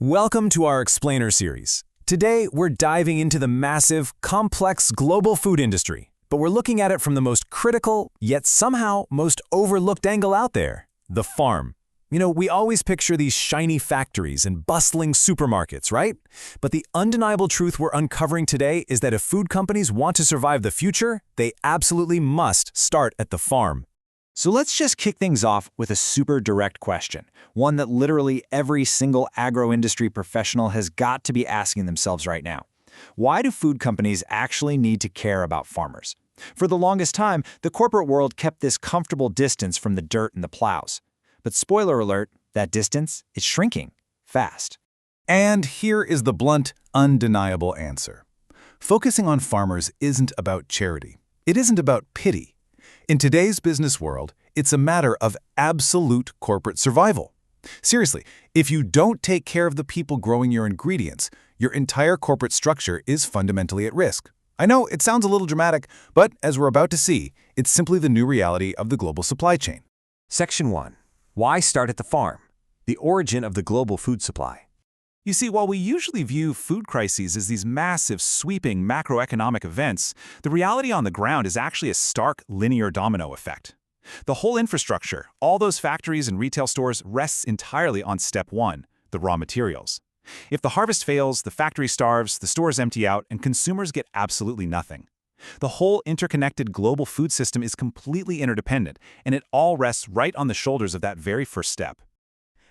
Welcome to our Explainer series. Today, we're diving into the massive, complex global food industry, but we're looking at it from the most critical, yet somehow most overlooked angle out there, the farm. You know, we always picture these shiny factories and bustling supermarkets, right? But the undeniable truth we're uncovering today is that if food companies want to survive the future, they absolutely must start at the farm. So let's just kick things off with a super direct question, one that literally every single agro-industry professional has got to be asking themselves right now. Why do food companies actually need to care about farmers? For the longest time, the corporate world kept this comfortable distance from the dirt and the plows. But spoiler alert, that distance is shrinking fast. And here is the blunt, undeniable answer. Focusing on farmers isn't about charity. It isn't about pity. In today's business world, it's a matter of absolute corporate survival. Seriously, if you don't take care of the people growing your ingredients, your entire corporate structure is fundamentally at risk. I know it sounds a little dramatic, but as we're about to see, it's simply the new reality of the global supply chain. Section 1. Why start at the farm? The origin of the global food supply. You see, while we usually view food crises as these massive, sweeping macroeconomic events, the reality on the ground is actually a stark linear domino effect. The whole infrastructure, all those factories and retail stores, rests entirely on step 1, the raw materials. If the harvest fails, the factory starves, the stores empty out, and consumers get absolutely nothing. The whole interconnected global food system is completely interdependent, and it all rests right on the shoulders of that very first step.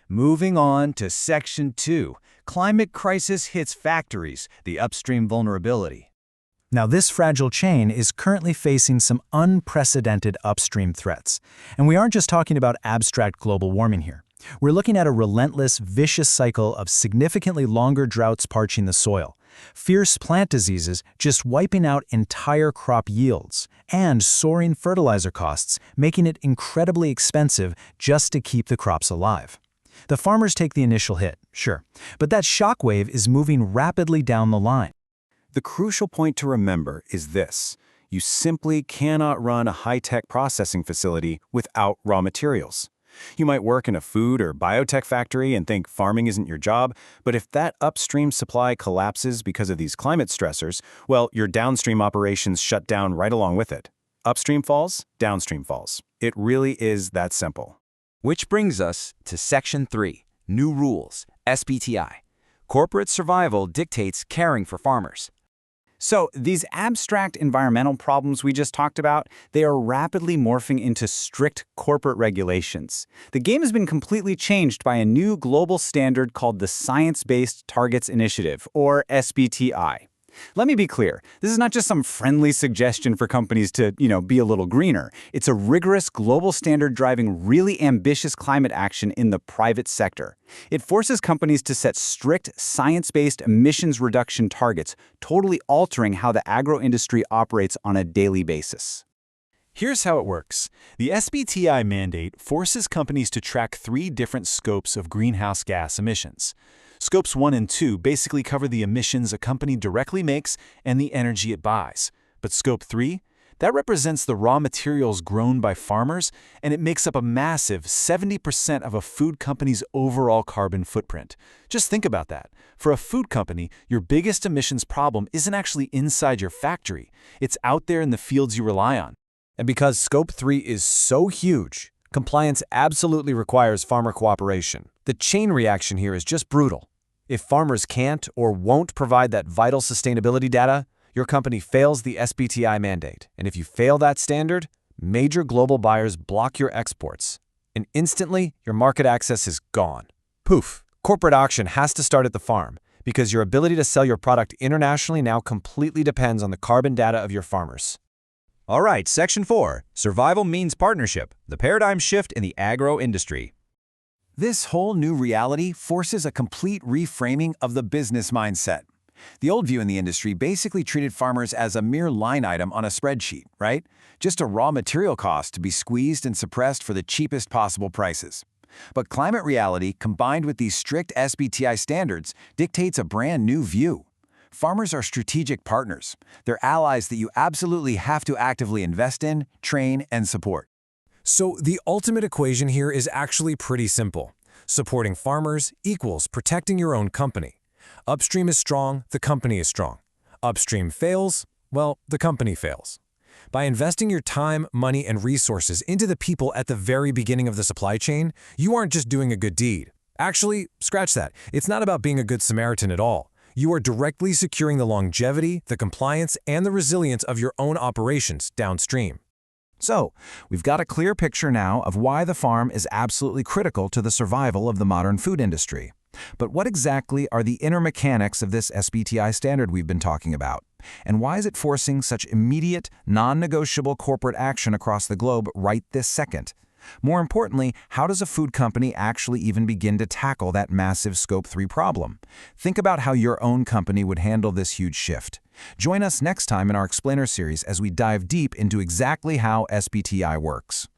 Moving on to Section 2, climate crisis hits factories, the upstream vulnerability. Now, this fragile chain is currently facing some unprecedented upstream threats. And we aren't just talking about abstract global warming here. We're looking at a relentless, vicious cycle of significantly longer droughts parching the soil, fierce plant diseases just wiping out entire crop yields, and soaring fertilizer costs, making it incredibly expensive just to keep the crops alive. The farmers take the initial hit, sure, but that shockwave is moving rapidly down the line. The crucial point to remember is this. You simply cannot run a high-tech processing facility without raw materials. You might work in a food or biotech factory and think farming isn't your job, but if that upstream supply collapses because of these climate stressors, well, your downstream operations shut down right along with it. Upstream falls, downstream falls. It really is that simple. Which brings us to Section 3, New Rules, SBTi. Corporate survival dictates caring for farmers. So these abstract environmental problems we just talked about, they are rapidly morphing into strict corporate regulations. The game has been completely changed by a new global standard called the Science-Based Targets Initiative, or SBTi. Let me be clear, this is not just some friendly suggestion for companies to, be a little greener. It's a rigorous global standard driving really ambitious climate action in the private sector. It forces companies to set strict science-based emissions reduction targets, totally altering how the agro-industry operates on a daily basis. Here's how it works. The SBTi mandate forces companies to track 3 different scopes of greenhouse gas emissions. Scopes 1 and 2 basically cover the emissions a company directly makes and the energy it buys. But Scope 3? That represents the raw materials grown by farmers, and it makes up a massive 70% of a food company's overall carbon footprint. Just think about that. For a food company, your biggest emissions problem isn't actually inside your factory. It's out there in the fields you rely on. And because Scope 3 is so huge, compliance absolutely requires farmer cooperation. The chain reaction here is just brutal. If farmers can't or won't provide that vital sustainability data, your company fails the SBTi mandate. And if you fail that standard, major global buyers block your exports. And instantly, your market access is gone. Poof! Corporate auction has to start at the farm, because your ability to sell your product internationally now completely depends on the carbon data of your farmers. All right, Section 4, Survival Means Partnership, the paradigm shift in the agro-industry. This whole new reality forces a complete reframing of the business mindset. The old view in the industry basically treated farmers as a mere line item on a spreadsheet, right? Just a raw material cost to be squeezed and suppressed for the cheapest possible prices. But climate reality, combined with these strict SBTi standards, dictates a brand new view. Farmers are strategic partners. They're allies that you absolutely have to actively invest in, train, and support. So the ultimate equation here is actually pretty simple. Supporting farmers equals protecting your own company. Upstream is strong, the company is strong. Upstream fails, well, the company fails. By investing your time, money, and resources into the people at the very beginning of the supply chain, you aren't just doing a good deed. Actually, scratch that. It's not about being a good Samaritan at all. You are directly securing the longevity, the compliance, and the resilience of your own operations downstream. So, we've got a clear picture now of why the farm is absolutely critical to the survival of the modern food industry. But what exactly are the inner mechanics of this SBTi standard we've been talking about? And why is it forcing such immediate, non-negotiable corporate action across the globe right this second? More importantly, how does a food company actually even begin to tackle that massive Scope 3 problem? Think about how your own company would handle this huge shift. Join us next time in our Explainer series as we dive deep into exactly how SBTi works.